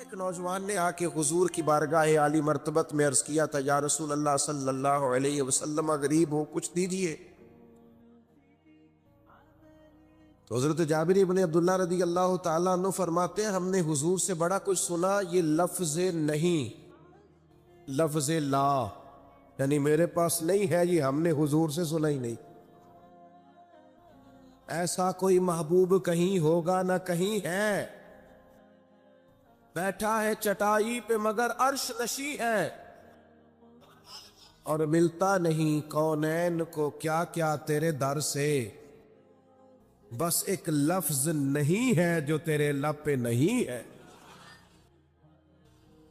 ایک نوجوان نے آ کے حضور کی بارگاہ عالی مرتبت میں عرض کیا تھا، یا رسول اللہ صلی اللہ علیہ وسلم، غریب ہوں، کچھ دیجیے۔ تو حضرت جابر بن عبداللہ رضی اللہ تعالیٰ عنہ فرماتے ہیں، ہم نے حضور سے بڑا کچھ سنا، یہ لفظ نہیں، لفظ لا، یعنی میرے پاس نہیں ہے، یہ ہم نے حضور سے سنا ہی نہیں۔ ایسا کوئی محبوب کہیں ہوگا نہ کہیں ہے، بیٹھا ہے چٹائی پہ مگر عرش نشی ہے، اور ملتا نہیں کونین کو کیا کیا تیرے در سے، بس ایک لفظ نہیں ہے جو تیرے لب پہ نہیں ہے۔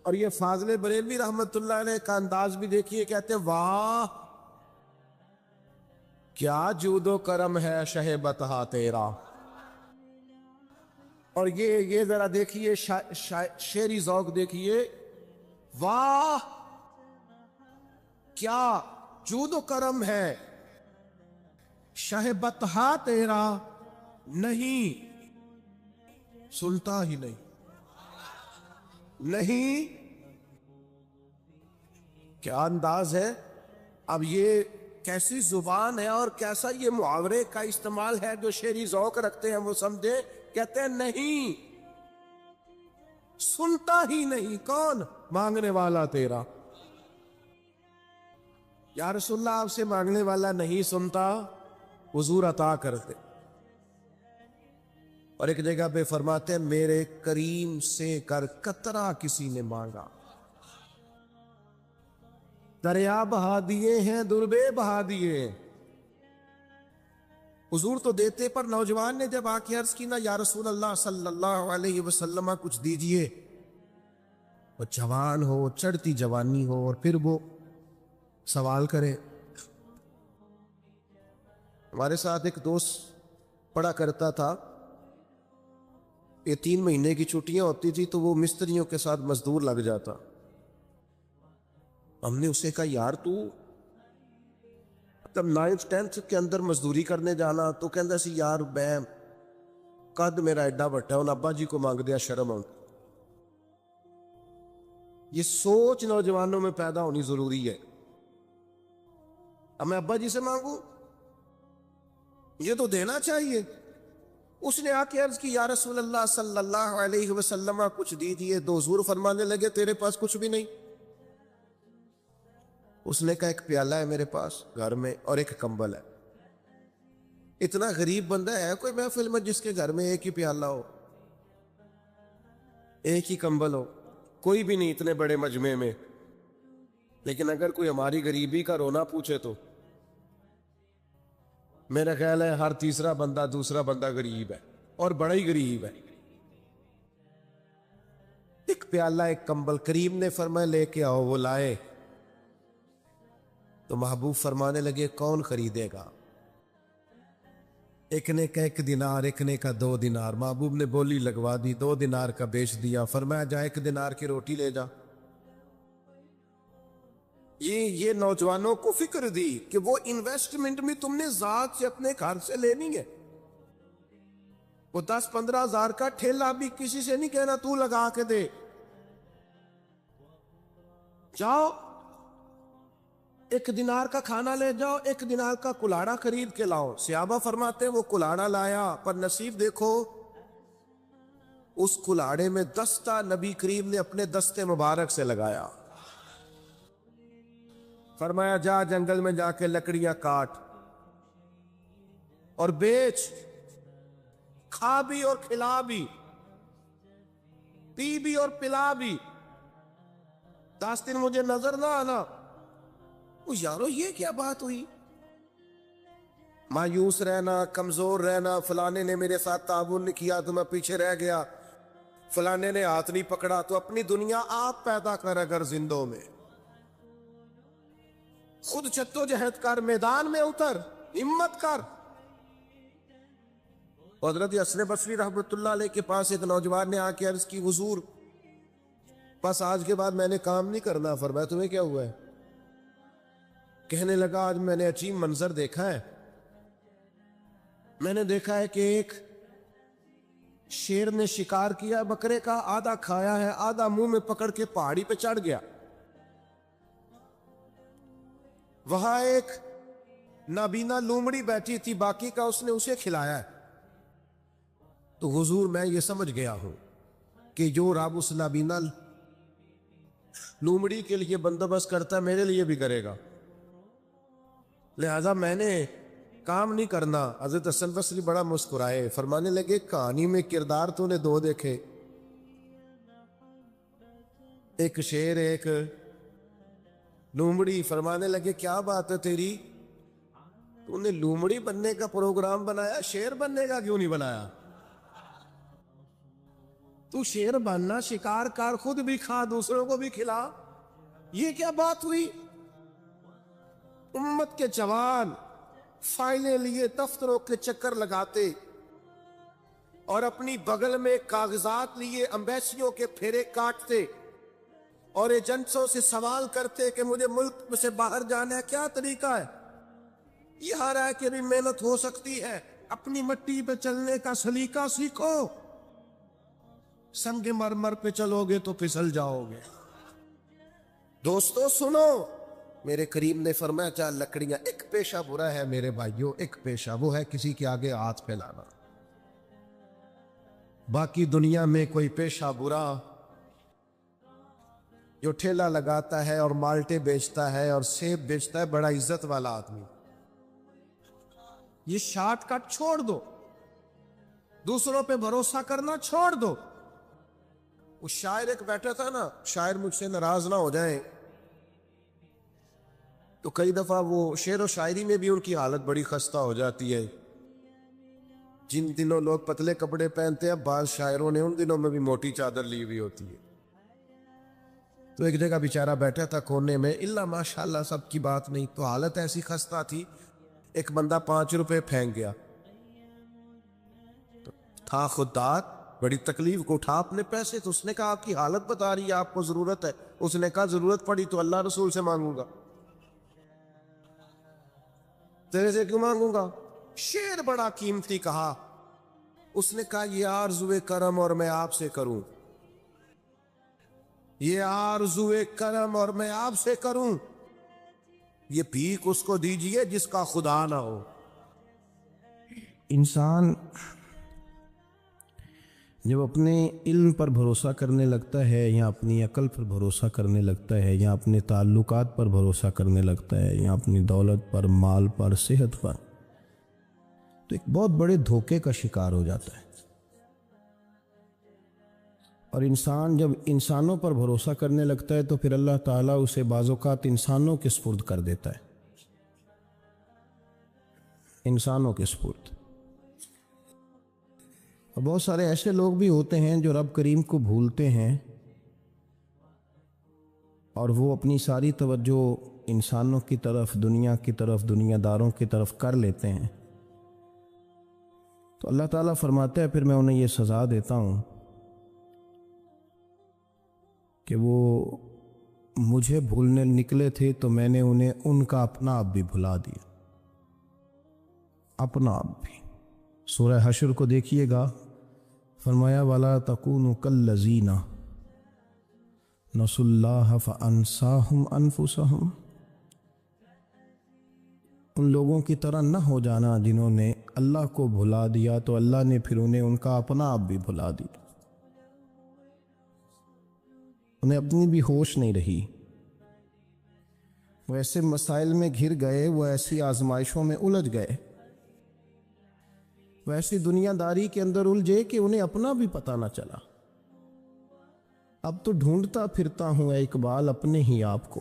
اور یہ فاضل بریلوی رحمت اللہ علیہ کا انداز بھی دیکھیے، کہتے ہیں واہ کیا جود و کرم ہے شہ بتہا تیرا۔ اور یہ ذرا دیکھیے شعری ذوق دیکھیے، واہ کیا جود و کرم ہے شہ بتہا تیرا، نہیں سنتا ہی نہیں، نہیں، کیا انداز ہے۔ اب یہ کیسی زبان ہے اور کیسا یہ محاورے کا استعمال ہے، جو شعری ذوق رکھتے ہیں وہ سمجھے، کہتے ہیں نہیں سنتا ہی نہیں، کون؟ مانگنے والا تیرا۔ یا رسول اللہ آپ سے مانگنے والا نہیں سنتا، حضور عطا کرتے۔ اور ایک جگہ پہ فرماتے ہیں، میرے کریم سے کر قطرہ کسی نے مانگا، دریا بہا دیے ہیں دربے بہا دیے ہیں۔ حضور تو دیتے، پر نوجوان نے جب آ کے عرض کی نا، یا رسول اللہ صلی اللہ علیہ وسلم کچھ دیجئے، وہ جوان ہو، چڑھتی جوانی ہو، اور پھر وہ سوال کرے۔ ہمارے ساتھ ایک دوست پڑھا کرتا تھا، یہ 3 مہینے کی چھٹیاں ہوتی تھی تو وہ مستریوں کے ساتھ مزدور لگ جاتا۔ ہم نے اسے کہا، یار تو تب 9th 10th کے اندر مزدوری کرنے جانا، تو کہندا سی یار میں قد میرا ایڈا بٹا، ان ابا جی کو مانگ دیا شرم آؤں۔ یہ سوچ نوجوانوں میں پیدا ہونی ضروری ہے۔ اب میں ابا جی سے مانگوں، یہ تو دینا چاہیے۔ اس نے آ کے عرض کی، یا رسول اللہ صلی اللہ علیہ وسلم کچھ دیجئے، تو حضور فرمانے لگے، تیرے پاس کچھ بھی نہیں؟ اس نے کہا، ایک پیالہ ہے میرے پاس گھر میں اور ایک کمبل ہے۔ اتنا غریب بندہ ہے کوئی محفل میں جس کے گھر میں ایک ہی پیالہ ہو، ایک ہی کمبل ہو؟ کوئی بھی نہیں اتنے بڑے مجمع میں۔ لیکن اگر کوئی ہماری غریبی کا رونا پوچھے تو میرا خیال ہے ہر تیسرا بندہ دوسرا بندہ غریب ہے، اور بڑا ہی غریب ہے۔ ایک پیالہ ایک کمبل، کریم نے فرمایا لے کے آؤ، وہ لائے تو محبوب فرمانے لگے، کون خریدے گا؟ ایک نے کہا 1 دینار، ایک نے کہا 2 دینار۔ محبوب نے بولی لگوا دی، 2 دینار کا بیچ دیا، فرمایا جا 1 دینار کی روٹی لے جا۔ یہ نوجوانوں کو فکر دی کہ وہ انویسٹمنٹ بھی تم نے ذات سے اپنے گھر سے لینی ہے۔ وہ 10-15 ہزار کا ٹھیلا بھی کسی سے نہیں کہنا تو لگا کے دے، جاؤ 1 دینار کا کھانا لے جاؤ، 1 دینار کا کلاڑا خرید کے لاؤ۔ صحابہ فرماتے ہیں وہ کلاڑا لایا، پر نصیب دیکھو اس کلاڑے میں دستہ نبی کریم نے اپنے دستے مبارک سے لگایا۔ فرمایا جا جنگل میں جا کے لکڑیاں کاٹ اور بیچ، کھا بھی اور کھلا بھی، پی بھی اور پلا بھی، 10 دن مجھے نظر نہ آنا۔ یارو یہ کیا بات ہوئی؟ مایوس رہنا، کمزور رہنا، فلانے نے میرے ساتھ تعاون نہیں کیا تو میں پیچھے رہ گیا، فلانے نے ہاتھ نہیں پکڑا، تو اپنی دنیا آپ پیدا کر، اگر زندوں میں خود جدوجہد کر، میدان میں اتر، ہمت کر۔ حضرت حسن بصری رحمت اللہ علیہ کے پاس ایک نوجوان نے آ کے عرض کی، حضور بس آج کے بعد میں نے کام نہیں کرنا۔ فرمایا تمہیں کیا ہوا ہے؟ کہنے لگا، آج میں نے عجیب منظر دیکھا ہے، میں نے دیکھا ہے کہ ایک شیر نے شکار کیا بکرے کا، آدھا کھایا ہے، آدھا منہ میں پکڑ کے پہاڑی پہ چڑھ گیا۔ وہاں ایک نابینا لومڑی بیٹھی تھی، باقی کا اس نے اسے کھلایا ہے۔ تو حضور میں یہ سمجھ گیا ہوں کہ جو رب اس نابینا لومڑی کے لیے بندوبست کرتا ہے میرے لیے بھی کرے گا، لہذا میں نے کام نہیں کرنا۔ حضرت حسن بصری بڑا مسکرائے، فرمانے لگے کہانی میں کردار تو نے دو دیکھے، ایک شیر ایک لومڑی۔ فرمانے لگے کیا بات ہے تیری، تو نے لومڑی بننے کا پروگرام بنایا، شیر بننے کا کیوں نہیں بنایا؟ تو شیر بننا، شکار کر، خود بھی کھا دوسروں کو بھی کھلا، یہ کیا بات ہوئی؟ امت کے جوان فائلیں لیے دفتروں کے چکر لگاتے اور اپنی بغل میں کاغذات لیے امبیسیوں کے پھیرے کاٹتے اور ایجنٹوں سے سوال کرتے کہ مجھے ملک سے باہر جانا ہے، کیا طریقہ ہے؟ یہاں رہ کے بھی محنت ہو سکتی ہے، اپنی مٹی پہ چلنے کا سلیقہ سیکھو، سنگ مرمر پہ چلو گے تو پھسل جاؤ گے۔ دوستو سنو، میرے کریم نے فرمایا چاہ لکڑیاں، ایک پیشہ برا ہے میرے بھائیوں، ایک پیشہ، وہ ہے کسی کے آگے ہاتھ پھیلانا۔ باقی دنیا میں کوئی پیشہ برا جو ٹھیلا لگاتا ہے اور مالٹے بیچتا ہے اور سیب بیچتا ہے، بڑا عزت والا آدمی، یہ شارٹ کٹ چھوڑ دو، دوسروں پہ بھروسہ کرنا چھوڑ دو۔ وہ شاعر ایک بیٹھا تھا نا، شاعر مجھ سے ناراض نہ ہو جائیں، تو کئی دفعہ وہ شعر و شاعری میں بھی ان کی حالت بڑی خستہ ہو جاتی ہے۔ جن دنوں لوگ پتلے کپڑے پہنتے ہیں، بعض شاعروں نے ان دنوں میں بھی موٹی چادر لی ہوئی ہوتی ہے۔ تو ایک جگہ بیچارہ بیٹھا تھا کونے میں، اللہ ماشاءاللہ سب کی بات نہیں، تو حالت ایسی خستہ تھی، ایک بندہ 5 روپے پھینک گیا، تو تھا خوددار، بڑی تکلیف کو اٹھا اپنے پیسے، تو اس نے کہا آپ کی حالت بتا رہی ہے، آپ کو ضرورت ہے۔ اس نے کہا ضرورت پڑی تو اللہ رسول سے مانگوں گا، تیرے سے کیوں مانگوں گا؟ شعر بڑا قیمتی کہا، اس نے کہا یہ آرزوئے کرم اور میں آپ سے کروں، یہ آرزوئے کرم اور میں آپ سے کروں، یہ بھیک اس کو دیجئے جس کا خدا نہ ہو۔ انسان جب اپنے علم پر بھروسہ کرنے لگتا ہے، یا اپنی عقل پر بھروسہ کرنے لگتا ہے، یا اپنے تعلقات پر بھروسہ کرنے لگتا ہے، یا اپنی دولت پر، مال پر، صحت پر، تو ایک بہت بڑے دھوکے کا شکار ہو جاتا ہے۔ اور انسان جب انسانوں پر بھروسہ کرنے لگتا ہے تو پھر اللہ تعالیٰ اسے بعض اوقات انسانوں کے سپرد کر دیتا ہے، انسانوں کے سپرد۔ اور بہت سارے ایسے لوگ بھی ہوتے ہیں جو رب کریم کو بھولتے ہیں اور وہ اپنی ساری توجہ انسانوں کی طرف، دنیا کی طرف، دنیا داروں کی طرف کر لیتے ہیں، تو اللہ تعالیٰ فرماتا ہے پھر میں انہیں یہ سزا دیتا ہوں کہ وہ مجھے بھولنے نکلے تھے تو میں نے انہیں ان کا اپنا آپ بھی بھلا دیا، اپنا آپ بھی۔ سورہ حشر کو دیکھیے گا، فرمایا وَلَا تَكُونُوا كَالَّذِينَ نَسُوا اللَّهَ فَأَنسَاهُمْ أَنفُسَهُمْ، ان لوگوں کی طرح نہ ہو جانا جنہوں نے اللہ کو بھلا دیا تو اللہ نے پھر انہیں ان کا اپنا آپ بھی بھلا دیا، انہیں اپنی بھی ہوش نہیں رہی، وہ ایسے مسائل میں گھر گئے، وہ ایسی آزمائشوں میں الجھ گئے، وہ ایسی دنیا داری کے اندر الجھے کہ انہیں اپنا بھی پتہ نہ چلا۔ اب تو ڈھونڈتا پھرتا ہوں اے اقبال اپنے ہی آپ کو،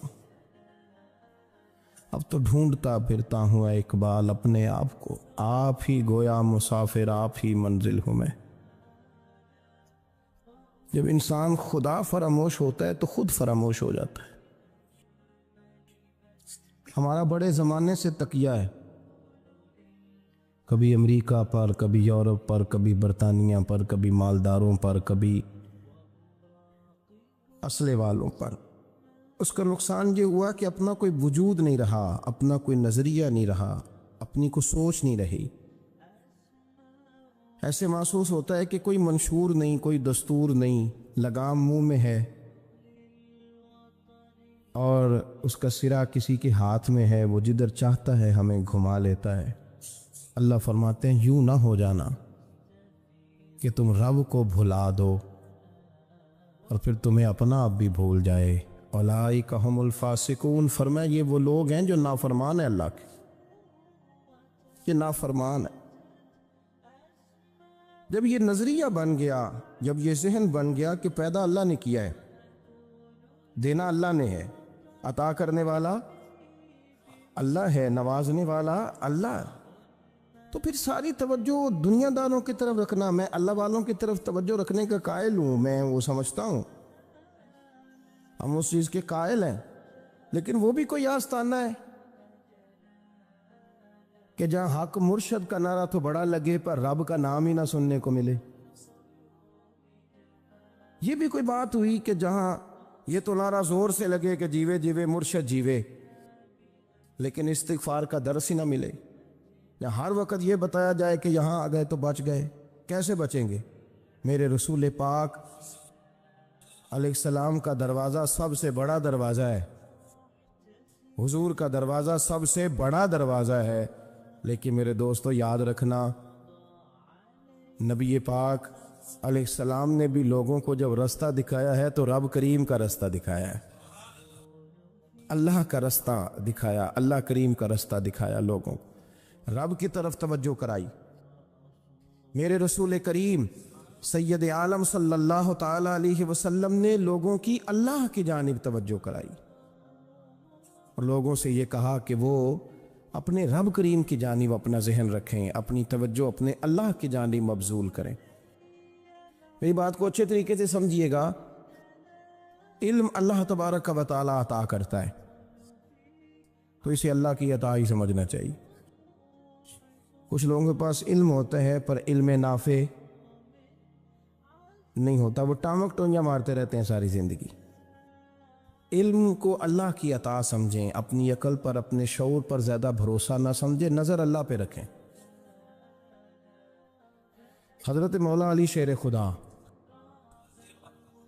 اب تو ڈھونڈتا پھرتا ہوں اے اقبال اپنے آپ کو، آپ ہی گویا مسافر، آپ ہی منزل ہوں میں۔ جب انسان خدا فراموش ہوتا ہے تو خود فراموش ہو جاتا ہے۔ ہمارا بڑے زمانے سے تکیہ ہے، کبھی امریکہ پر، کبھی یورپ پر، کبھی برطانیہ پر، کبھی مالداروں پر، کبھی اسلحے والوں پر۔ اس کا نقصان یہ ہوا کہ اپنا کوئی وجود نہیں رہا، اپنا کوئی نظریہ نہیں رہا، اپنی کوئی سوچ نہیں رہی۔ ایسے محسوس ہوتا ہے کہ کوئی منشور نہیں، کوئی دستور نہیں، لگام منہ میں ہے اور اس کا سرا کسی کے ہاتھ میں ہے، وہ جدھر چاہتا ہے ہمیں گھما لیتا ہے۔ اللہ فرماتے ہیں یوں نہ ہو جانا کہ تم رب کو بھلا دو اور پھر تمہیں اپنا آپ بھی بھول جائے۔ اولئک ھم الفاسقون، فرمایا یہ وہ لوگ ہیں جو نافرمان ہیں اللہ کے، یہ نافرمان ہے۔ جب یہ نظریہ بن گیا، جب یہ ذہن بن گیا کہ پیدا اللہ نے کیا ہے، دینا اللہ نے ہے، عطا کرنے والا اللہ ہے، نوازنے والا اللہ ہے، تو پھر ساری توجہ دنیا داروں کی طرف رکھنا، میں اللہ والوں کی طرف توجہ رکھنے کا قائل ہوں، میں وہ سمجھتا ہوں، ہم اس چیز کے قائل ہیں، لیکن وہ بھی کوئی آستانہ ہے کہ جہاں حق مرشد کا نعرہ تو بڑا لگے پر رب کا نام ہی نہ سننے کو ملے۔ یہ بھی کوئی بات ہوئی کہ جہاں یہ تو نعرہ زور سے لگے کہ جیوے جیوے مرشد جیوے، لیکن استغفار کا درس ہی نہ ملے، یا ہر وقت یہ بتایا جائے کہ یہاں آ گئے تو بچ گئے۔ کیسے بچیں گے؟ میرے رسول پاک علیہ السلام کا دروازہ سب سے بڑا دروازہ ہے، حضور کا دروازہ سب سے بڑا دروازہ ہے، لیکن میرے دوستو یاد رکھنا، نبی پاک علیہ السلام نے بھی لوگوں کو جب رستہ دکھایا ہے تو رب کریم کا رستہ دکھایا ہے، اللہ کا رستہ دکھایا، اللہ کریم کا رستہ دکھایا، لوگوں رب کی طرف توجہ کرائی۔ میرے رسول کریم سید عالم صلی اللہ تعالی علیہ وسلم نے لوگوں کی اللہ کی جانب توجہ کرائی اور لوگوں سے یہ کہا کہ وہ اپنے رب کریم کی جانب اپنا ذہن رکھیں، اپنی توجہ اپنے اللہ کی جانب مبذول کریں۔ میری بات کو اچھے طریقے سے سمجھیے گا، علم اللہ تبارک و تعالی عطا کرتا ہے تو اسے اللہ کی عطا ہی سمجھنا چاہیے۔ کچھ لوگوں کے پاس علم ہوتا ہے پر علم نافع نہیں ہوتا، وہ ٹامک ٹونجا مارتے رہتے ہیں ساری زندگی۔ علم کو اللہ کی عطا سمجھیں، اپنی عقل پر، اپنے شعور پر زیادہ بھروسہ نہ سمجھیں، نظر اللہ پہ رکھیں۔ حضرت مولا علی شیر خدا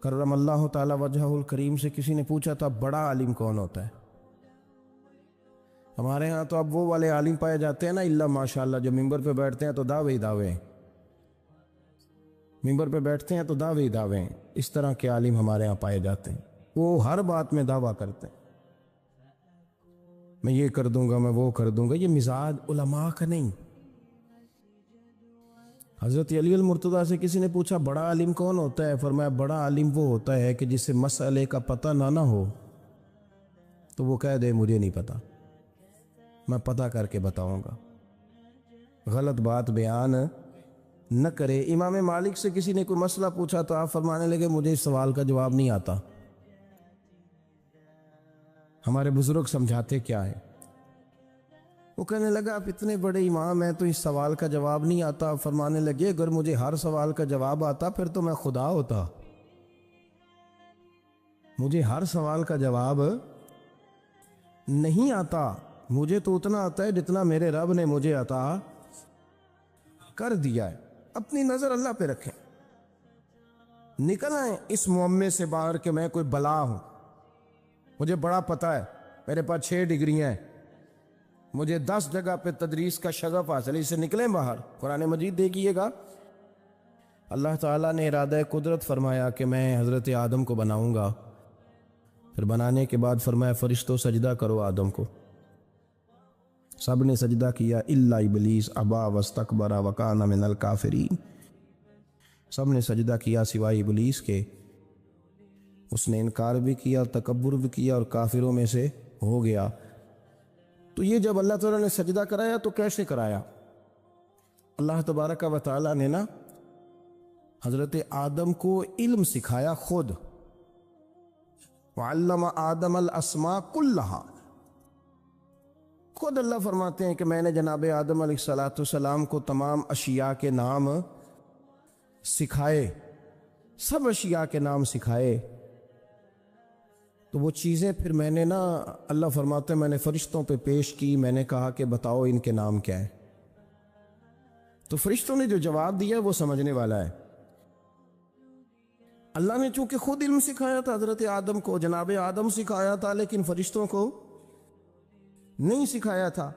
کرم اللہ تعالی وجہہ الکریم سے کسی نے پوچھا تھا بڑا عالم کون ہوتا ہے؟ ہمارے ہاں تو اب وہ والے عالم پائے جاتے ہیں نا، اللہ ماشاءاللہ، جو ممبر پہ بیٹھتے ہیں تو دعوے ہی دعوے ہیں، ممبر پہ بیٹھتے ہیں تو دعوے ہی دعوے ہیں، اس طرح کے عالم ہمارے ہاں پائے جاتے ہیں، وہ ہر بات میں دعویٰ کرتے ہیں، میں یہ کر دوں گا، میں وہ کر دوں گا۔ یہ مزاج علماء کا نہیں۔ حضرت علی المرتضیٰ سے کسی نے پوچھا بڑا عالم کون ہوتا ہے؟ فرمایا بڑا عالم وہ ہوتا ہے کہ جسے مسئلے کا پتہ نہ ہو تو وہ کہہ دے مجھے نہیں پتا، میں پتہ کر کے بتاؤں گا، غلط بات بیان نہ کرے۔ امام مالک سے کسی نے کوئی مسئلہ پوچھا تو آپ فرمانے لگے مجھے اس سوال کا جواب نہیں آتا۔ ہمارے بزرگ سمجھاتے کیا ہے؟ وہ کہنے لگا آپ اتنے بڑے امام ہیں تو اس سوال کا جواب نہیں آتا۔ فرمانے لگے اگر مجھے ہر سوال کا جواب آتا پھر تو میں خدا ہوتا، مجھے ہر سوال کا جواب نہیں آتا، مجھے تو اتنا آتا ہے جتنا میرے رب نے مجھے عطا کر دیا ہے۔ اپنی نظر اللہ پہ رکھیں، نکل آئیں اس معمے سے باہر کہ میں کوئی بلا ہوں، مجھے بڑا پتہ ہے، میرے پاس 6 ڈگریاں ہیں، مجھے 10 جگہ پہ تدریس کا شغف حاصل ہے، اس سے نکلیں باہر۔ قرآن مجید دیکھیے گا، اللہ تعالیٰ نے ارادہ قدرت فرمایا کہ میں حضرت آدم کو بناؤں گا، پھر بنانے کے بعد فرمایا فرشتوں سجدہ کرو آدم کو، سب نے سجدہ کیا الا ابلیس ابا واستکبر وکان من الکافرین، سب نے سجدہ کیا سوائے ابلیس کے، اس نے انکار بھی کیا، تکبر بھی کیا اور کافروں میں سے ہو گیا۔ تو یہ جب اللہ تعالیٰ نے سجدہ کرایا تو کیسے کرایا؟ اللہ تبارک و تعالیٰ نے نا حضرت آدم کو علم سکھایا خود، وعلم آدم الاسماء کلہا، خود اللہ فرماتے ہیں کہ میں نے جناب آدم علیہ السلام کو تمام اشیاء کے نام سکھائے، سب اشیاء کے نام سکھائے۔ تو وہ چیزیں پھر میں نے نا، اللہ فرماتے ہیں میں نے فرشتوں پہ پیش کی، میں نے کہا کہ بتاؤ ان کے نام کیا ہے۔ تو فرشتوں نے جو جواب دیا وہ سمجھنے والا ہے. اللہ نے چونکہ خود علم سکھایا تھا حضرت آدم کو، جناب آدم سکھایا تھا، لیکن فرشتوں کو نہیں سکھایا تھا.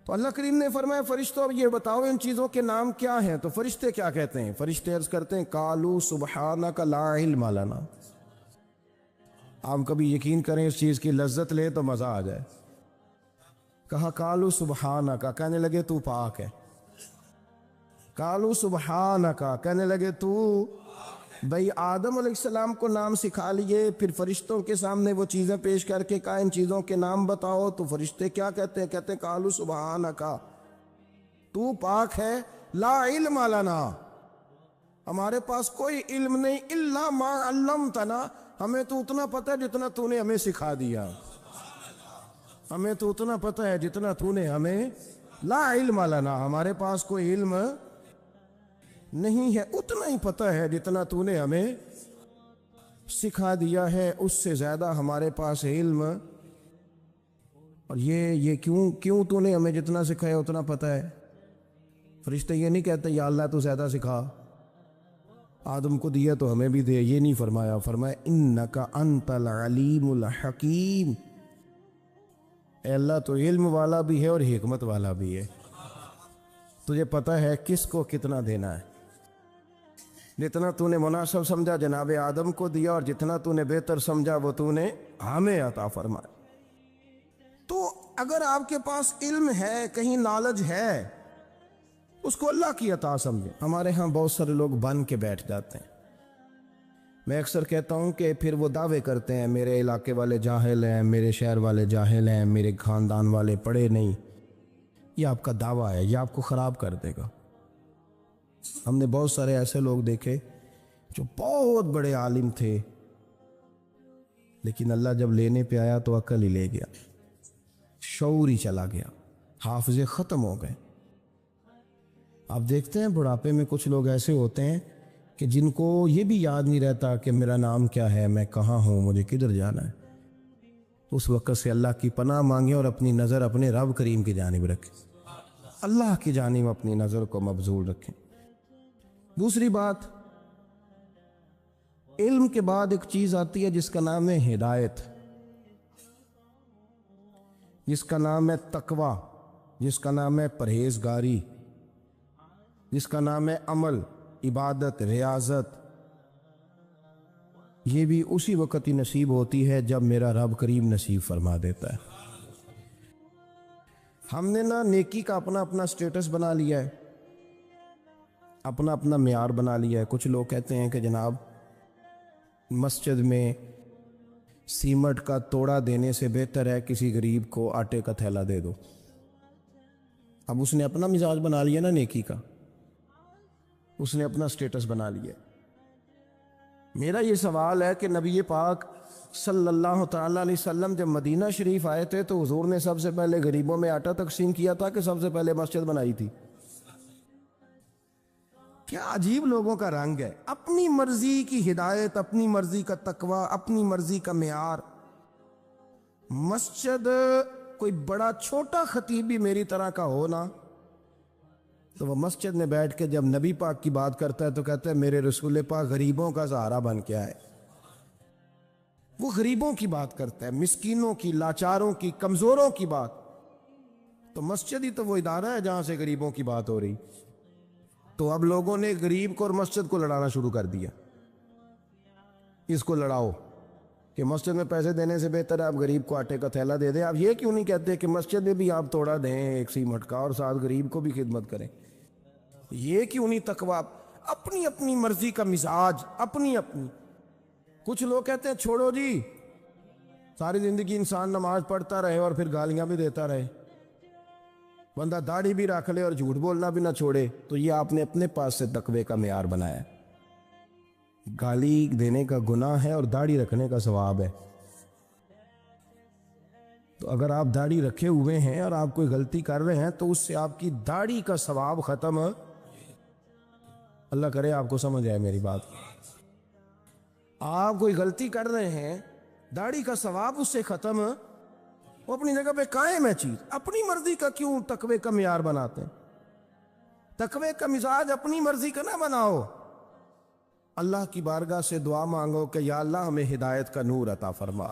تو اللہ کریم نے فرمایا فرشتوں اب یہ بتاؤ ان چیزوں کے نام کیا ہیں. تو فرشتے کیا کہتے ہیں؟ فرشتے عرض کرتے ہیں قالوا سبحانک لا علم لنا. آپ کبھی یقین کریں اس چیز کی لذت لیں تو مزہ آ جائے. کہا قالوا سبحانک، کہنے لگے تو پاک ہے. قالوا سبحانک، کہنے لگے تو بھئی آدم علیہ السلام کو نام سکھا لیے، پھر فرشتوں کے سامنے وہ چیزیں پیش کر کے کہا ان چیزوں کے نام بتاؤ. تو فرشتے کیا کہتے ہیں؟ کہتے ہیں قالوا سبحانک، تو پاک ہے، لا علم لنا، ہمارے پاس کوئی علم نہیں، الا ما علمتنا، ہمیں تو اتنا پتہ ہے جتنا تو نے ہمیں سکھا دیا. ہمیں تو اتنا پتہ ہے جتنا تو نے ہمیں، لا علم لنا، ہمارے پاس کوئی علم نہیں ہے، اتنا ہی پتہ ہے جتنا تو نے ہمیں سکھا دیا ہے، اس سے زیادہ ہمارے پاس علم. اور یہ کیوں تو نے ہمیں جتنا سکھایا اتنا پتہ ہے؟ فرشتے یہ نہیں کہتے یا اللہ تو زیادہ سکھا، آدم کو دیا تو ہمیں بھی دے. یہ نہیں فرمایا، فرمایا انک انت العلیم الحکیم، اے اللہ تو علم والا بھی ہے اور حکمت والا بھی ہے، تجھے پتہ ہے کس کو کتنا دینا ہے. جتنا تو نے مناسب سمجھا جناب آدم کو دیا، اور جتنا تو نے بہتر سمجھا وہ تو نے ہمیں عطا فرمایا. تو اگر آپ کے پاس علم ہے، کہیں نالج ہے، اس کو اللہ کی عطا سمجھیں. ہمارے ہاں بہت سارے لوگ بن کے بیٹھ جاتے ہیں. میں اکثر کہتا ہوں کہ پھر وہ دعوے کرتے ہیں میرے علاقے والے جاہل ہیں، میرے شہر والے جاہل ہیں، میرے خاندان والے پڑھے نہیں. یہ آپ کا دعویٰ ہے، یہ آپ کو خراب کر دے گا. ہم نے بہت سارے ایسے لوگ دیکھے جو بہت بڑے عالم تھے، لیکن اللہ جب لینے پہ آیا تو عقل ہی لے گیا، شعور ہی چلا گیا، حافظے ختم ہو گئے. آپ دیکھتے ہیں بڑھاپے میں کچھ لوگ ایسے ہوتے ہیں کہ جن کو یہ بھی یاد نہیں رہتا کہ میرا نام کیا ہے، میں کہاں ہوں، مجھے کدھر جانا ہے. اس وقت سے اللہ کی پناہ مانگیں اور اپنی نظر اپنے رب کریم کی جانب رکھیں، اللہ کی جانب اپنی نظر کو مبذول رکھیں. دوسری بات، علم کے بعد ایک چیز آتی ہے جس کا نام ہے ہدایت، جس کا نام ہے تقوی، جس کا نام ہے پرہیزگاری، جس کا نام ہے عمل، عبادت، ریاضت. یہ بھی اسی وقت ہی نصیب ہوتی ہے جب میرا رب کریم نصیب فرما دیتا ہے. ہم نے نا نیکی کا اپنا اپنا سٹیٹس بنا لیا ہے، اپنا اپنا معیار بنا لیا ہے. کچھ لوگ کہتے ہیں کہ جناب مسجد میں سیمٹ کا توڑا دینے سے بہتر ہے کسی غریب کو آٹے کا تھیلا دے دو. اب اس نے اپنا مزاج بنا لیا نا نیکی کا، اس نے اپنا سٹیٹس بنا لیا. میرا یہ سوال ہے کہ نبی پاک صلی اللہ تعالیٰ علیہ وسلم جب مدینہ شریف آئے تھے تو حضور نے سب سے پہلے غریبوں میں آٹا تقسیم کیا تھا کہ سب سے پہلے مسجد بنائی تھی؟ کیا عجیب لوگوں کا رنگ ہے، اپنی مرضی کی ہدایت، اپنی مرضی کا تقوی، اپنی مرضی کا معیار. مسجد کوئی بڑا چھوٹا خطیب بھی میری طرح کا ہو نا، تو وہ مسجد میں بیٹھ کے جب نبی پاک کی بات کرتا ہے تو کہتا ہے میرے رسول پاک غریبوں کا سہارا بن کے آئے. وہ غریبوں کی بات کرتا ہے، مسکینوں کی، لاچاروں کی، کمزوروں کی بات. تو مسجد ہی تو وہ ادارہ ہے جہاں سے غریبوں کی بات ہو رہی. تو اب لوگوں نے غریب کو اور مسجد کو لڑانا شروع کر دیا. اس کو لڑاؤ کہ مسجد میں پیسے دینے سے بہتر ہے آپ غریب کو آٹے کا تھیلا دے دیں. آپ یہ کیوں نہیں کہتے کہ مسجد میں بھی آپ توڑا دیں ایک سیمٹ کا اور ساتھ غریب کو بھی خدمت کریں؟ یہ کیوں نہیں تقویٰ؟ اپنی اپنی مرضی کا مزاج، اپنی اپنی. کچھ لوگ کہتے ہیں چھوڑو جی، ساری زندگی انسان نماز پڑھتا رہے اور پھر گالیاں بھی دیتا رہے، بندہ داڑھی بھی رکھ لے اور جھوٹ بولنا بھی نہ چھوڑے. تو یہ آپ نے اپنے پاس سے تقوی کا معیار بنایا. گالی دینے کا گناہ ہے اور داڑھی رکھنے کا ثواب ہے. تو اگر آپ داڑھی رکھے ہوئے ہیں اور آپ کوئی غلطی کر رہے ہیں تو اس سے آپ کی داڑھی کا ثواب ختم. اللہ کرے آپ کو سمجھ آئے میری بات. آپ کوئی غلطی کر رہے ہیں، داڑھی کا ثواب اس سے ختم. وہ اپنی جگہ پہ قائم ہے چیز. اپنی مرضی کا کیوں تقوی کا معیار بناتے ہیں؟ تقوی کا مزاج اپنی مرضی کا نہ بناؤ. اللہ کی بارگاہ سے دعا مانگو کہ یا اللہ ہمیں ہدایت کا نور عطا فرما.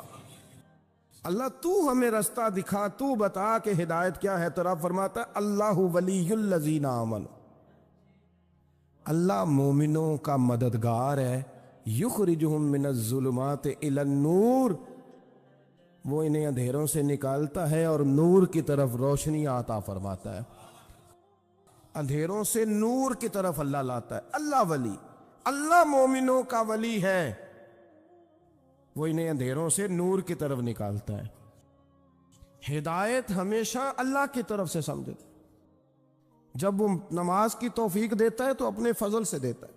اللہ تو ہمیں رستہ دکھا، تو بتا کہ ہدایت کیا ہے. تو رب فرماتا ہے اللہ ولی الذین آمنوا، اللہ مومنوں کا مددگار ہے. یخرجہم من الظلمات الی النور، وہ انہیں اندھیروں سے نکالتا ہے اور نور کی طرف روشنی عطا فرماتا ہے. اندھیروں سے نور کی طرف اللہ لاتا ہے. اللہ ولی، اللہ مومنوں کا ولی ہے، وہ انہیں اندھیروں سے نور کی طرف نکالتا ہے. ہدایت ہمیشہ اللہ کی طرف سے سمجھے. جب وہ نماز کی توفیق دیتا ہے تو اپنے فضل سے دیتا ہے،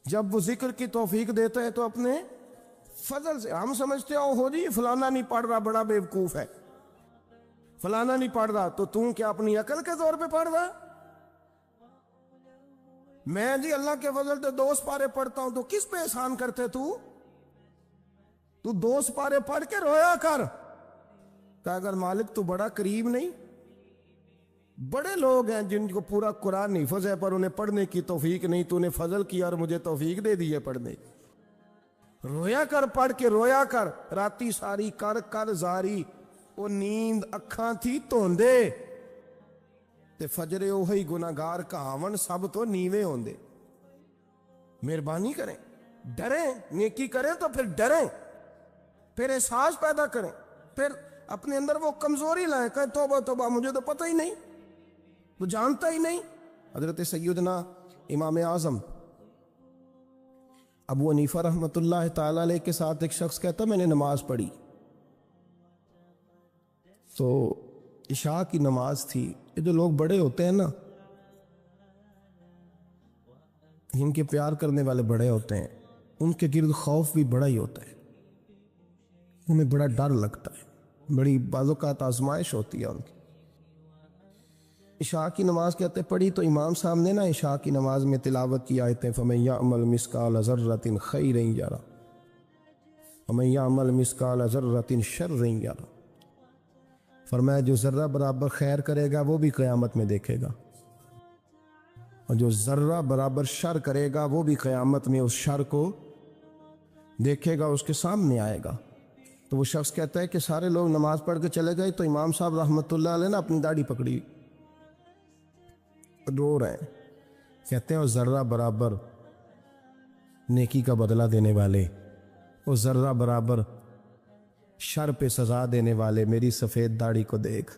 جب وہ ذکر کی توفیق دیتا ہے تو اپنے فضل سے. ہم سمجھتے ہو جی فلانا نہیں پڑھ رہا بڑا بیوقوف ہے، فلانا نہیں پڑھ رہا، تو تم کیا اپنی عقل کے طور پہ پڑھ رہا؟ میں جی اللہ کے فضل سے 2 سپارے پڑھتا ہوں، تو کس پہ احسان کرتے تو 2 سپارے پڑھ کے رویا کر کہ اگر مالک تو بڑا قریب نہیں. بڑے لوگ ہیں جن کو پورا قرآن حفظ ہے پر انہیں پڑھنے کی توفیق نہیں، تو انہیں فضل کیا اور مجھے توفیق دے دی ہے پڑھنے. رویا کر، پڑھ کے رویا کر. راتی ساری کر کر زاری، وہ نیند اکھاں تھی توندے تے فجرے اوہی گناہگار کہاون سب تو نیوے ہوندے. مہربانی کریں، ڈریں، نیکی کریں تو پھر ڈریں، پھر احساس پیدا کریں، پھر اپنے اندر وہ کمزوری لائیں کہ توبہ توبہ مجھے تو پتہ ہی نہیں، تو جانتا ہی نہیں. حضرت سیدنا امام اعظم ابو حنیفہ رحمۃ اللہ تعالی علیہ کے ساتھ ایک شخص کہتا میں نے نماز پڑھی، تو عشاء کی نماز تھی. یہ جو لوگ بڑے ہوتے ہیں نا، جن کے پیار کرنے والے بڑے ہوتے ہیں، ان کے گرد خوف بھی بڑا ہی ہوتا ہے، انہیں بڑا ڈر لگتا ہے، بڑی بعض اوقات آزمائش ہوتی ہے ان کی. عشاء کی نماز کہتے پڑھی تو امام صاحب نے نا عشاء کی نماز میں تلاوت کی آیتیں فَمَن يَعْمَلْ مِثْقَالَ ذَرَّةٍ خَيْرًا يَرَهُ وَمَن يَعْمَلْ مِثْقَالَ ذَرَّةٍ شَرًّا يَرَهُ. فرمایا جو ذرہ برابر خیر کرے گا وہ بھی قیامت میں دیکھے گا، اور جو ذرہ برابر شر کرے گا وہ بھی قیامت میں اس شر کو دیکھے گا، اس کے سامنے آئے گا. تو وہ شخص کہتا ہے کہ سارے لوگ نماز پڑھ کے چلے گئے تو امام صاحب رحمۃ اللہ علیہ نے اپنی داڑھی پکڑی، رو رہے ہیں. کہتے ہیں وہ ذرہ برابر نیکی کا بدلہ دینے والے، وہ ذرہ برابر شر پہ سزا دینے والے میری سفید داڑھی کو دیکھ.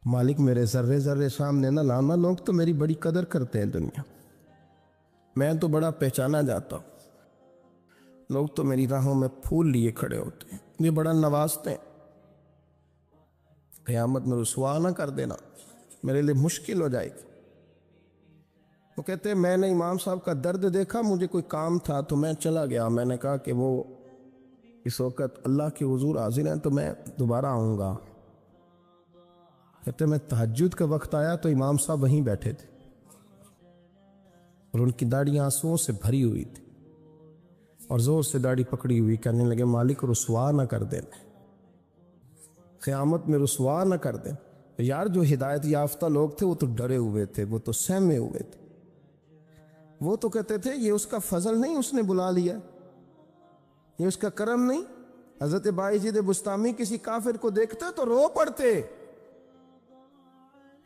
مالک میرے ذرے ذرے سامنے نہ لانا، لوگ تو میری بڑی قدر کرتے ہیں دنیا، میں تو بڑا پہچانا جاتا ہوں، لوگ تو میری راہوں میں پھول لیے کھڑے ہوتے ہیں، یہ بڑا نوازتے ہیں. قیامت میں رسوا نہ کر دینا، میرے لیے مشکل ہو جائے گی. وہ کہتے ہیں میں نے امام صاحب کا درد دیکھا، مجھے کوئی کام تھا تو میں چلا گیا. میں نے کہا کہ وہ اس وقت اللہ کے حضور حاضر ہیں تو میں دوبارہ آؤں گا. کہتے ہیں میں تہجد کا وقت آیا تو امام صاحب وہیں بیٹھے تھے اور ان کی داڑھی آنسوؤں سے بھری ہوئی تھی اور زور سے داڑھی پکڑی ہوئی. کہنے لگے مالک رسوا نہ کر دینا، قیامت میں رسوا نہ کر دیں. یار جو ہدایت یافتہ لوگ تھے وہ تو ڈرے ہوئے تھے، وہ تو سہمے ہوئے تھے، وہ تو کہتے تھے یہ اس کا فضل نہیں، اس نے بلا لیا، یہ اس کا کرم نہیں. حضرت باعزید بستامی کسی کافر کو دیکھتے تو رو پڑتے،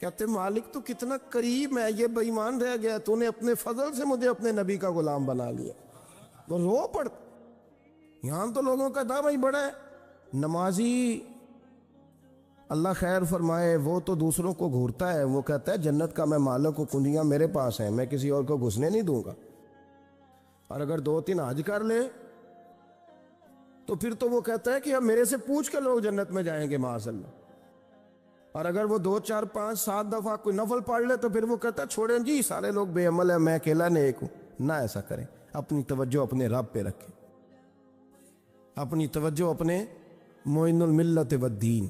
کہتے مالک تو کتنا قریب ہے، یہ بے ایمان رہ گیا، تو نے اپنے فضل سے مجھے اپنے نبی کا غلام بنا لیا. وہ رو پڑتے. یہاں تو لوگوں کا دعویٰ ہی بڑا ہے. نمازی اللہ خیر فرمائے وہ تو دوسروں کو گھورتا ہے، وہ کہتا ہے جنت کا میں مالک کو کنجیاں میرے پاس ہیں، میں کسی اور کو گھسنے نہیں دوں گا. اور اگر 2-3 حج کر لے تو پھر تو وہ کہتا ہے کہ اب میرے سے پوچھ کے لوگ جنت میں جائیں گے معاذ اللہ. اور اگر وہ 2 4 5 7 دفعہ کوئی نفل پڑھ لے تو پھر وہ کہتا ہے چھوڑیں جی سارے لوگ بے عمل ہیں، میں اکیلا نیک ہوں. نہ ایسا کریں، اپنی توجہ اپنے رب پہ رکھیں، اپنی توجہ اپنے معین الملت والدین،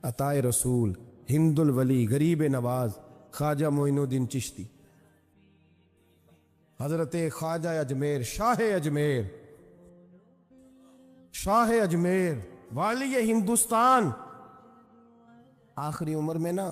عطا رسول، ہند الولی، غریب نواز، خواجہ معین الدین چشتی، حضرت خواجہ اجمیر، شاہ اجمیر، والی ہندوستان. آخری عمر میں نا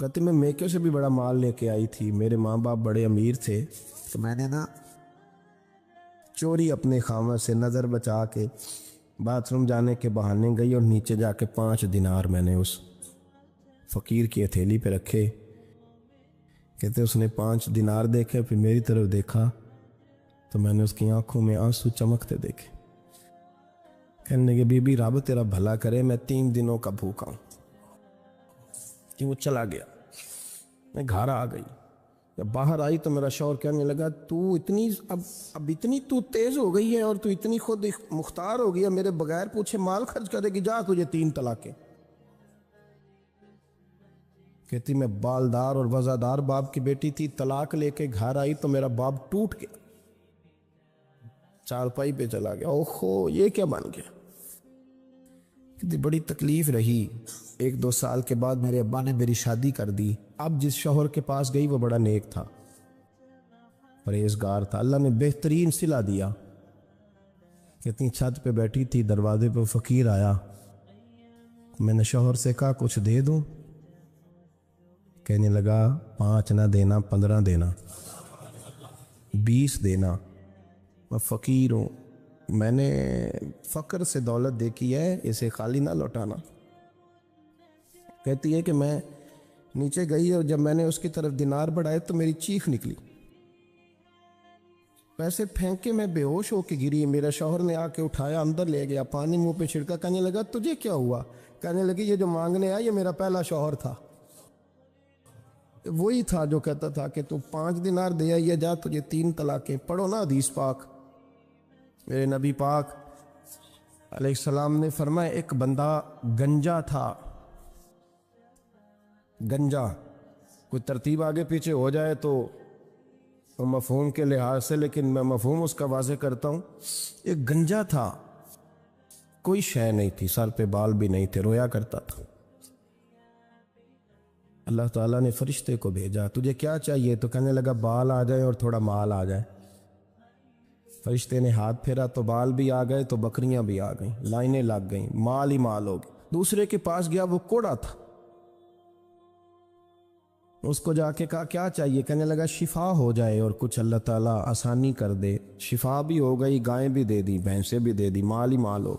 کہتی میں میکے سے بھی بڑا مال لے کے آئی تھی، میرے ماں باپ بڑے امیر تھے، تو میں نے نا چوری اپنے خامد سے نظر بچا کے باتھ روم جانے کے بہانے گئی اور نیچے جا کے 5 دینار میں نے اس فقیر کی ہتھیلی پہ رکھے۔ کہتے اس نے 5 دینار دیکھے، پھر میری طرف دیکھا تو میں نے اس کی آنکھوں میں آنسو چمکتے دیکھے۔ کہنے لگے بی بی رب تیرا بھلا کرے، میں 3 دنوں کا بھوکا ہوں۔ کہ وہ چلا گیا، میں گھر آ گئی۔ جب باہر آئی تو میرا شوہر کہنے لگا تو اتنی اب اتنی تو تیز ہو گئی ہے اور تو اتنی خود مختار ہو گئی ہے، میرے بغیر پوچھے مال خرچ کرے گی، جا تجھے 3 طلاقیں۔ کہتی میں بالدار اور وزادار باپ کی بیٹی تھی، طلاق لے کے گھر آئی تو میرا باپ ٹوٹ گیا، چارپائی پہ چلا گیا۔ اوہو یہ کیا بن گیا؟ کہتی بڑی تکلیف رہی۔ 1-2 سال کے بعد میرے ابا نے میری شادی کر دی۔ اب جس شوہر کے پاس گئی وہ بڑا نیک تھا، پرہیزگار تھا، اللہ نے بہترین صلہ دیا۔ کہتی چھت پہ بیٹھی تھی، دروازے پہ فقیر آیا، میں نے شوہر سے کہا کچھ دے دوں؟ کہنے لگا 5 نہ دینا، 15 دینا، 20 دینا، میں فقیر ہوں، میں نے فقر سے دولت دیکھی ہے، اسے خالی نہ لوٹانا۔ کہتی ہے کہ میں نیچے گئی اور جب میں نے اس کی طرف دینار بڑھائے تو میری چیخ نکلی، پیسے پھینک کے میں بے ہوش ہو کے گری۔ میرا شوہر نے آ کے اٹھایا، اندر لے گیا، پانی منہ پہ چھڑکا، کہنے لگا تجھے کیا ہوا؟ کہنے لگی یہ جو مانگنے آیا یہ میرا پہلا شوہر تھا، وہی تھا جو کہتا تھا کہ تو 5 دینار دے آئیے، جا تجھے 3 طلاقیں۔ پڑھو نا حدیث پاک، میرے نبی پاک علیہ السلام نے فرمایا ایک بندہ گنجا تھا، گنجا، کوئی ترتیب آگے پیچھے ہو جائے تو مفہوم کے لحاظ سے، لیکن میں مفہوم اس کا واضح کرتا ہوں۔ ایک گنجا تھا، کوئی شے نہیں تھی، سر پہ بال بھی نہیں تھے، رویا کرتا تھا۔ اللہ تعالیٰ نے فرشتے کو بھیجا، تجھے کیا چاہیے؟ تو کہنے لگا بال آ جائے اور تھوڑا مال آ جائے۔ فرشتے نے ہاتھ پھیرا تو بال بھی آ گئے تو بکریاں بھی آ گئیں، لائنیں لگ گئیں، مال ہی مال ہو گئے۔ دوسرے کے پاس گیا، وہ کوڑا تھا، اس کو جا کے کہا کیا چاہیے؟ کہنے لگا شفا ہو جائے اور کچھ اللہ تعالیٰ آسانی کر دے۔ شفا بھی ہو گئی، گائیں بھی دے دی، بھینسیں بھی دے دی، مال ہی مال ہو۔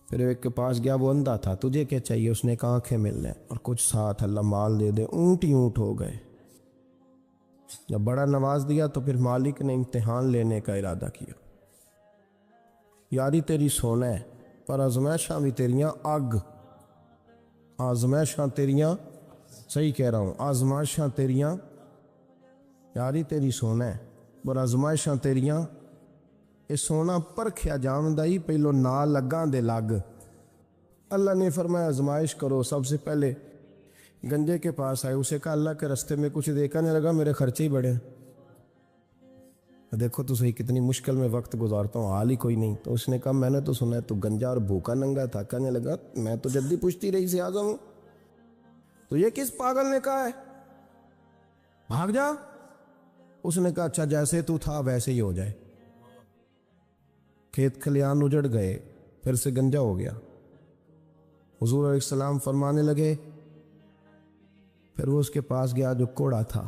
پھر ایک کے پاس گیا، وہ اندھا تھا، تجھے کیا چاہیے؟ اس نے کہا آنکھیں مل لیں اور کچھ ساتھ اللہ مال دے دے۔ اونٹ ہی اونٹ ہو گئے۔ جب بڑا نواز دیا تو پھر مالک نے امتحان لینے کا ارادہ کیا، یاری تیری سونا ہے پر آزمائشاں بھی تیریاں اگ، آزمائشاں تیریاں، صحیح کہہ رہا ہوں، آزمائشاں تیریاں، یاری تیری سونا ہے پر آزمائشاں تیریاں، یہ سونا پرکھیا جان دائی پہلو نہ لگاں دے لگ۔ اللہ نے فرمایا آزمائش کرو۔ سب سے پہلے گنجے کے پاس آئے، اسے کہا اللہ کے رستے میں کچھ دے، کہنے لگا میرے خرچے ہی بڑے ہیں، دیکھو تو صحیح کتنی مشکل میں وقت گزارتا ہوں، حال ہی کوئی نہیں۔ تو اس نے کہا میں نے تو سنا ہے تو گنجا اور بھوکا ننگا تھا۔ کہنے لگا میں تو جدی پشتی رہی سے اعظم ہوں، تو یہ کس پاگل نے کہا ہے بھاگ جا؟ اس نے کہا اچھا جیسے تو تھا ویسے ہی ہو جائے۔ کھیت کھلیان اجڑ گئے، پھر سے گنجا ہو گیا۔ حضور علیہ السلام فرمانے لگے، پھر وہ اس کے پاس گیا جو کوڑا تھا،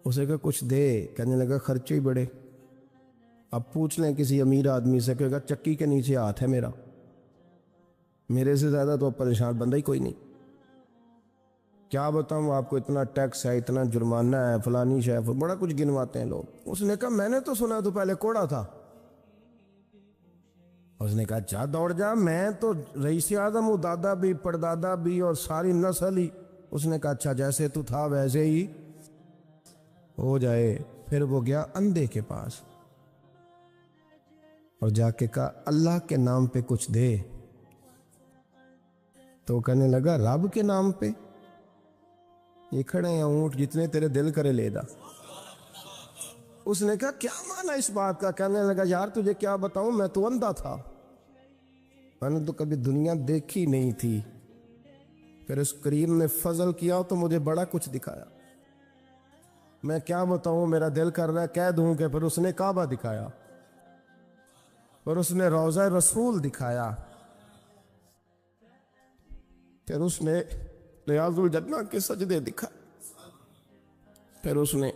اسے کہا کچھ دے، کہنے لگا خرچے ہی بڑے۔ اب پوچھ لیں کسی امیر آدمی سے، کہے گا چکی کے نیچے ہاتھ ہے میرا، میرے سے زیادہ تو پریشان بندہ ہی کوئی نہیں۔ کیا بتاؤں آپ کو، اتنا ٹیکس ہے، اتنا جرمانہ ہے، فلانی شے، بڑا کچھ گنواتے ہیں لوگ۔ اس نے کہا میں نے تو سنا تو پہلے کوڑا تھا۔ اس نے کہا جا دوڑ جا، میں تو رئیس اعظم ہوں، دادا بھی پردادا بھی اور ساری نسل ہی۔ اس نے کہا اچھا جیسے تو تھا ویسے ہی ہو جائے۔ پھر وہ گیا اندھے کے پاس اور جا کے کہا اللہ کے نام پہ کچھ دے۔ تو کہنے لگا رب کے نام پہ؟ یہ کھڑے ہیں اونٹ، جتنے تیرے دل کرے لے دا۔ اس نے کہا کیا معنی اس بات کا؟ کہنے لگا یار تجھے کیا بتاؤں، میں تو اندھا تھا، میں نے تو کبھی دنیا دیکھی نہیں تھی، پھر اس کریم نے فضل کیا تو مجھے بڑا کچھ دکھایا۔ میں کیا بتاؤں، میرا دل کر رہا ہے کہہ دوں کہ پھر اس نے کعبہ دکھایا، پھر اس نے روضہ رسول دکھایا، پھر اس نے ریاض الجنہ کے سجدے دکھا. پھر اس نے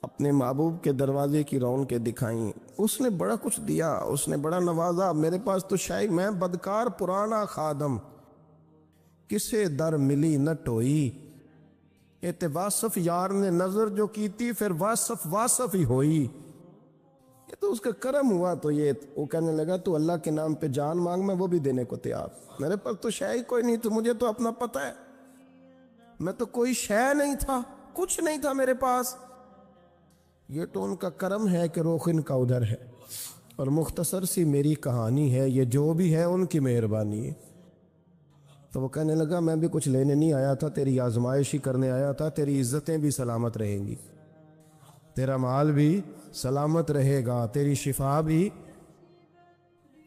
اپنے محبوب کے دروازے کی رونقیں دکھائیں. اس نے بڑا کچھ دیا, اس نے بڑا نوازا. میرے پاس تو شاید میں بدکار پرانا خادم, کسے در ملی نہ ٹوئی. واصف یار نے نظر جو کی تھی, پھر واصف ہی ہوئی. یہ تو اس کا کرم ہوا. تو یہ وہ کہنے لگا تو اللہ کے نام پہ جان مانگ, میں وہ بھی دینے کو تیار. میرے پاس تو شے کوئی نہیں, تو مجھے تو اپنا پتہ ہے, میں تو کوئی شے نہیں تھا, کچھ نہیں تھا میرے پاس. یہ تو ان کا کرم ہے کہ رخ ان کا ادھر ہے. اور مختصر سی میری کہانی ہے, یہ جو بھی ہے ان کی مہربانی ہے. تو وہ کہنے لگا میں بھی کچھ لینے نہیں آیا تھا, تیری آزمائش ہی کرنے آیا تھا. تیری عزتیں بھی سلامت رہیں گی, تیرا مال بھی سلامت رہے گا, تیری شفا بھی.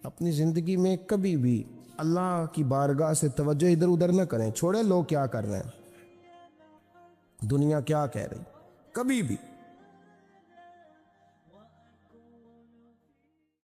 اپنی زندگی میں کبھی بھی اللہ کی بارگاہ سے توجہ ادھر ادھر نہ کریں. چھوڑے لوگ کیا کر رہے ہیں, دنیا کیا کہہ رہی, کبھی بھی